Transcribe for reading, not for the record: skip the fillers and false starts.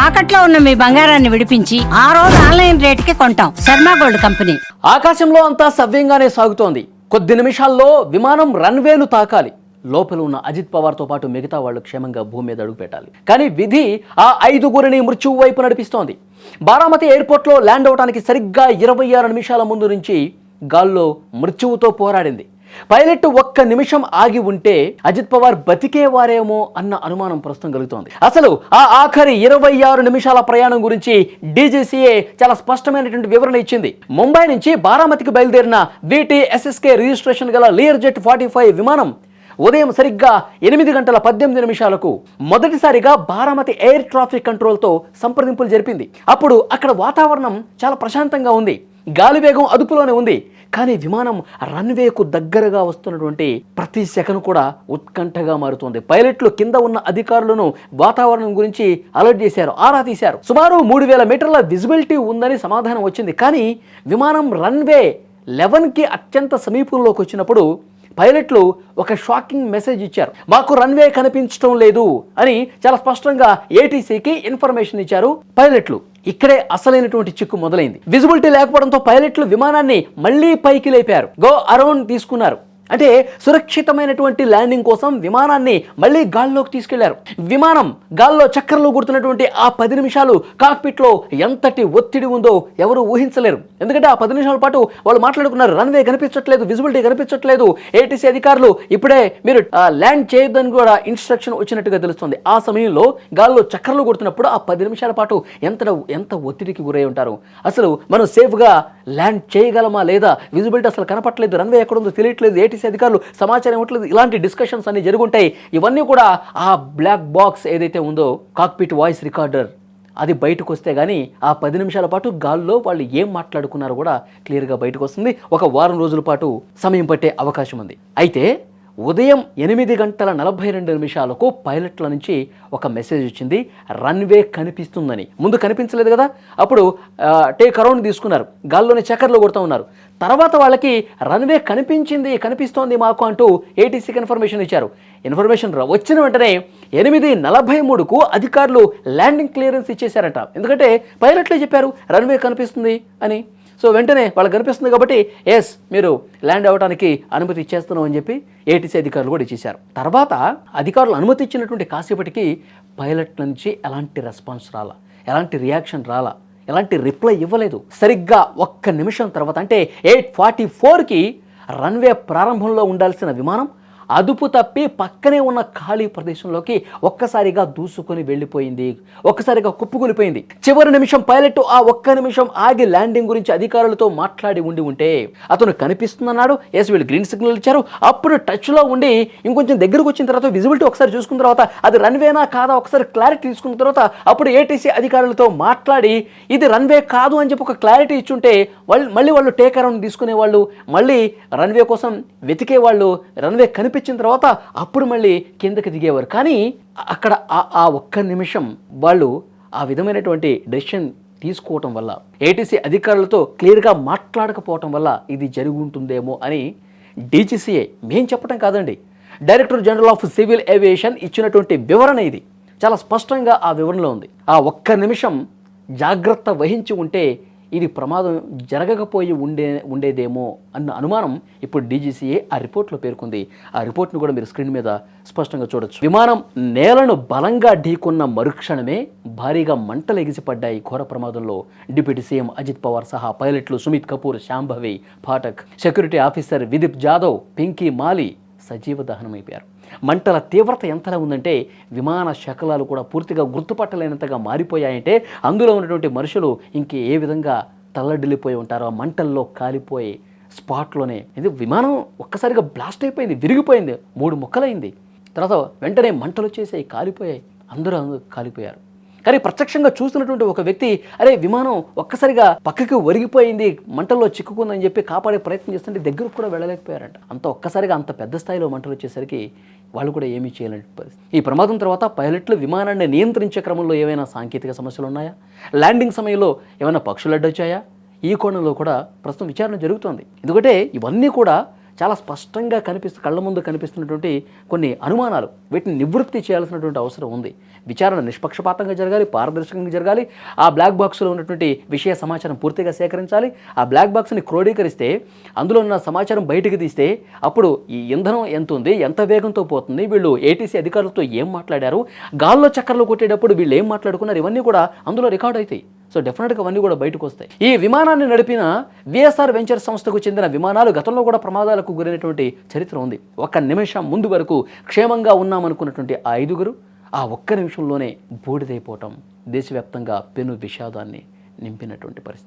తాకట్లో ఉన్న మీ బంగారాన్ని విడిపించి ఆ రోజు ఆన్లైన్ రేటుకి కొంటాం. Sharma gold company. ఆకాశంలో అంతా సవ్యంగానే సాగుతోంది. కొద్ది నిమిషాల్లో విమానం రన్వేను తాకాలి. లోపల ఉన్న అజిత్ పవార్తో పాటు మిగతా వాళ్ళు క్షేమంగా భూమి మీద అడుగు పెట్టాలి. కానీ విధి ఆ 5గురిని మృత్యువు వైపు నడిపిస్తోంది. బారామతి ఎయిర్పోర్ట్లో ల్యాండ్ అవడానికి సరిగ్గా 26 నిమిషాల ముందు నుంచి గాల్లో మృత్యువుతో పోరాడింది. పైలట్ ఒక్క నిమిషం ఆగి ఉంటే అజిత్ పవార్ బతికేవారేమో అన్న అనుమానం ప్రస్తుతం కలుగుతోంది. అసలు ఆ ఆఖరి 26 నిమిషాల ప్రయాణం గురించి డీజీసీఏ చాలా స్పష్టమైనటువంటి వివరణ ఇచ్చింది. ముంబై నుంచి బారామతికి బయలుదేరిన VTSSK రిజిస్ట్రేషన్ గల లియర్జెట్ 45 విమానం ఉదయం సరిగ్గా 8 గంటల 18 నిమిషాలకు మొదటిసారిగా బారామతి ఎయిర్ ట్రాఫిక్ కంట్రోల్తో సంప్రదింపులు జరిపింది. అప్పుడు అక్కడ వాతావరణం చాలా ప్రశాంతంగా ఉంది, గాలి వేగం అదుపులోనే ఉంది. కానీ విమానం రన్వేకు దగ్గరగా వస్తున్నటువంటి ప్రతి సెకను కూడా ఉత్కంఠగా మారుతోంది. పైలట్లు కింద ఉన్న అధికారులను వాతావరణం గురించి అలర్ట్ చేశారు, ఆరా తీశారు. సుమారు 3000 మీటర్ల విజిబిలిటీ ఉందని సమాధానం వచ్చింది. కానీ విమానం రన్వే 11కి అత్యంత సమీపంలోకి వచ్చినప్పుడు పైలట్లు ఒక షాకింగ్ మెసేజ్ ఇచ్చారు. మాకు రన్వే కనిపించడం లేదు అని చాలా స్పష్టంగా ATCకి ఇన్ఫర్మేషన్ ఇచ్చారు పైలట్లు. ఇక్కడే అసలైనటువంటి చిక్కు మొదలైంది. విజిబిలిటీ లేకపోవడంతో పైలట్లు విమానాన్ని మళ్ళీ పైకి లేపారు, గో అరౌండ్ తీసుకున్నారు. అంటే సురక్షితమైనటువంటి ల్యాండింగ్ కోసం విమానాన్ని మళ్ళీ గాల్లోకి తీసుకెళ్లారు. విమానం గాల్లో చక్కర్లు కొడుతున్నటువంటి ఆ 10 నిమిషాలు కాక్పిట్లో ఎంతటి ఒత్తిడి ఉందో ఎవరు ఊహించలేరు. ఎందుకంటే ఆ 10 నిమిషాల పాటు వాళ్ళు మాట్లాడుకున్నారు, రన్వే కనిపించట్లేదు, విజిబిలిటీ కనిపించట్లేదు. ATC అధికారులు ఇప్పుడే మీరు ల్యాండ్ చేయొద్దని కూడా ఇన్స్ట్రక్షన్ వచ్చినట్టుగా తెలుస్తుంది. ఆ సమయంలో గాల్లో చక్కర్లు కొడుతున్నప్పుడు ఆ 10 నిమిషాల పాటు ఎంత ఒత్తిడికి గురై ఉంటారు. అసలు మనం సేఫ్గా ల్యాండ్ చేయగలమా లేదా, విజిబిలిటీ అసలు కనపట్లేదు, రన్వే ఎక్కడుందో తెలియట్లేదు, ATC అధికారులు సమాచారం ఇవ్వట్లేదు, ఇలాంటి డిస్కషన్స్ అన్ని జరుగుంటాయి. ఇవన్నీ కూడా ఆ బ్లాక్ బాక్స్ ఏదైతే ఉందో కాక్పిట్ వాయిస్ రికార్డర్ అది బయటకు వస్తే కానీ ఆ 10 నిమిషాల పాటు గాల్లో వాళ్ళు ఏం మాట్లాడుకున్నారో కూడా క్లియర్గా బయటకు వస్తుంది. ఒక వారం రోజుల పాటు సమయం పట్టే అవకాశం ఉంది. అయితే ఉదయం 8 గంటల 42 నిమిషాలకు పైలట్ల నుంచి ఒక మెసేజ్ వచ్చింది, రన్వే కనిపిస్తుందని. ముందు కనిపించలేదు కదా, అప్పుడు టేక్ అరౌండ్ తీసుకున్నారు, గాల్లోనే చక్కర్లు కొడుతూ ఉన్నారు. తర్వాత వాళ్ళకి రన్వే కనిపిస్తోంది మాకు అంటూ ATCకి ఇన్ఫర్మేషన్ ఇచ్చారు. ఇన్ఫర్మేషన్ వచ్చిన వెంటనే 8:43కు అధికారులు ల్యాండింగ్ క్లియరెన్స్ ఇచ్చేశారట. ఎందుకంటే పైలట్లే చెప్పారు రన్వే కనిపిస్తుంది అని. సో వెంటనే వాళ్ళకి కనిపిస్తుంది కాబట్టి ఎస్ మీరు ల్యాండ్ అవ్వడానికి అనుమతి ఇచ్చేస్తున్నాం అని చెప్పి ATC అధికారులు కూడా ఇచ్చేశారు. తర్వాత అధికారులు అనుమతి ఇచ్చినటువంటి కాసేపటికి పైలట్ల నుంచి ఎలాంటి రెస్పాన్స్ రాలా, ఎలాంటి రియాక్షన్ రాలా, ఎలాంటి రిప్లై ఇవ్వలేదు. సరిగ్గా ఒక్క నిమిషం తర్వాత అంటే 8:44కి రన్వే ప్రారంభంలో ఉండాల్సిన విమానం అదుపు తప్పి పక్కనే ఉన్న ఖాళీ ప్రదేశంలోకి ఒక్కసారిగా దూసుకొని వెళ్ళిపోయింది, ఒక్కసారిగా కుప్పకూలిపోయింది. చివరి నిమిషం పైలట్ ఆ ఒక్క నిమిషం ఆగి ల్యాండింగ్ గురించి అధికారులతో మాట్లాడి ఉంటే అతను కనిపిస్తుందన్నాడు. ఎస్ వీళ్ళు గ్రీన్ సిగ్నల్ ఇచ్చారు. అప్పుడు టచ్లో ఉండి ఇంకొంచెం దగ్గరకు వచ్చిన తర్వాత విజిబిలిటీ ఒకసారి చూసుకున్న తర్వాత అది రన్వేనా కాదా ఒకసారి క్లారిటీ తీసుకున్న తర్వాత అప్పుడు ATC అధికారులతో మాట్లాడి ఇది రన్వే కాదు అని చెప్పి ఒక క్లారిటీ ఇచ్చుంటే వాళ్ళు టేక్ అరౌండ్ తీసుకునే వాళ్ళు, మళ్ళీ రన్వే కోసం వెతికే వాళ్ళు, రన్వే కనిపించిన తర్వాత అప్పుడు మళ్ళీ కిందకి దిగేవారు. కానీ అక్కడ ఆ ఒక్క నిమిషం వాళ్ళు ఆ విధమైనటువంటి డెసిషన్ తీసుకోవటం వల్ల, ATC అధికారులతో క్లియర్గా మాట్లాడకపోవటం వల్ల ఇది జరుగుతుందేమో అని DGCA మేం చెప్పడం కాదండి, director general of civil aviation ఇచ్చినటువంటి వివరణ ఇది. చాలా స్పష్టంగా ఆ వివరణలో ఉంది. ఆ ఒక్క నిమిషం జాగ్రత్త వహించి ఉంటే ఇది ప్రమాదం జరగకపోయి ఉండేదేమో అన్న అనుమానం ఇప్పుడు DGCA ఆ రిపోర్ట్లో పేర్కొంది. ఆ రిపోర్ట్ను కూడా మీరు స్క్రీన్ మీద స్పష్టంగా చూడొచ్చు. విమానం నేలను బలంగా ఢీకొన్న మరుక్షణమే భారీగా మంటలు ఎగిసిపడ్డాయి. ఘోర ప్రమాదంలో డిప్యూటీ సీఎం అజిత్ పవార్ సహా పైలట్లు సుమిత్ కపూర్, శాంభవి పాఠక్, సెక్యూరిటీ ఆఫీసర్ విదీప్ జాదవ్, పింకీ మాలి సజీవ దహనమైపోయారు. మంటల తీవ్రత ఎంతలా ఉందంటే విమాన శకలాలు కూడా పూర్తిగా గుర్తుపట్టలేనంతగా మారిపోయాయంటే అందులో ఉన్నటువంటి మనుషులు ఇంకే ఏ విధంగా తల్లడిల్లిపోయి ఉంటారో, మంటల్లో కాలిపోయి స్పాట్లోనే. ఇది విమానం ఒక్కసారిగా బ్లాస్ట్ అయిపోయింది, విరిగిపోయింది, 3 ముక్కలైంది. తర్వాత వెంటనే మంటలు వచ్చేసాయి, కాలిపోయాయి, అందరూ కాలిపోయారు. కానీ ప్రత్యక్షంగా చూస్తున్నటువంటి ఒక వ్యక్తి అరే విమానం ఒక్కసారిగా పక్కకి ఒరిగిపోయింది, మంటల్లో చిక్కుకుందని చెప్పి కాపాడే ప్రయత్నం చేస్తుంటే దగ్గరకు కూడా వెళ్ళలేకపోయారంట. ఒక్కసారిగా అంత పెద్ద స్థాయిలో మంటలు వచ్చేసరికి వాళ్ళు కూడా ఏమీ చేయలేని పరిస్థితి. ఈ ప్రమాదం తర్వాత పైలట్లు విమానాన్ని నియంత్రించే క్రమంలో ఏమైనా సాంకేతిక సమస్యలు ఉన్నాయా, ల్యాండింగ్ సమయంలో ఏమైనా పక్షులు అడ్డొచ్చాయా, ఈ కోణంలో కూడా ప్రస్తుతం విచారణ జరుగుతోంది. ఎందుకంటే ఇవన్నీ కూడా చాలా స్పష్టంగా కళ్ళ ముందు కనిపిస్తున్నటువంటి కొన్ని అనుమానాలు, వీటిని నివృత్తి చేయాల్సినటువంటి అవసరం ఉంది. విచారణ నిష్పక్షపాతంగా జరగాలి, పారదర్శకంగా జరగాలి. ఆ బ్లాక్ బాక్స్లో ఉన్నటువంటి విషయ సమాచారం పూర్తిగా సేకరించాలి. ఆ బ్లాక్ బాక్స్ని క్రోడీకరిస్తే, అందులో ఉన్న సమాచారం బయటికి తీస్తే అప్పుడు ఈ ఇంధనం ఎంత ఉంది, ఎంత వేగంతో పోతుంది, వీళ్ళు ఏటీసీ అధికారులతో ఏం మాట్లాడారు, గాల్లో చక్కర్లు కొట్టేటప్పుడు వీళ్ళు ఏం మాట్లాడుకున్నారు, ఇవన్నీ కూడా అందులో రికార్డ్ అవుతాయి. సో డెఫినెట్గా అవన్నీ కూడా బయటకు వస్తాయి. ఈ విమానాన్ని నడిపిన విఎస్ఆర్ వెంచర్ సంస్థకు చెందిన విమానాలు గతంలో కూడా ప్రమాదాలకు గురైనటువంటి చరిత్ర ఉంది. ఒక్క నిమిషం ముందు వరకు క్షేమంగా ఉన్నామనుకున్నటువంటి ఆ 5గురు ఆ ఒక్క నిమిషంలోనే బూడిదైపోవటం దేశవ్యాప్తంగా పెను విషాదాన్ని నింపినటువంటి పరిస్థితి.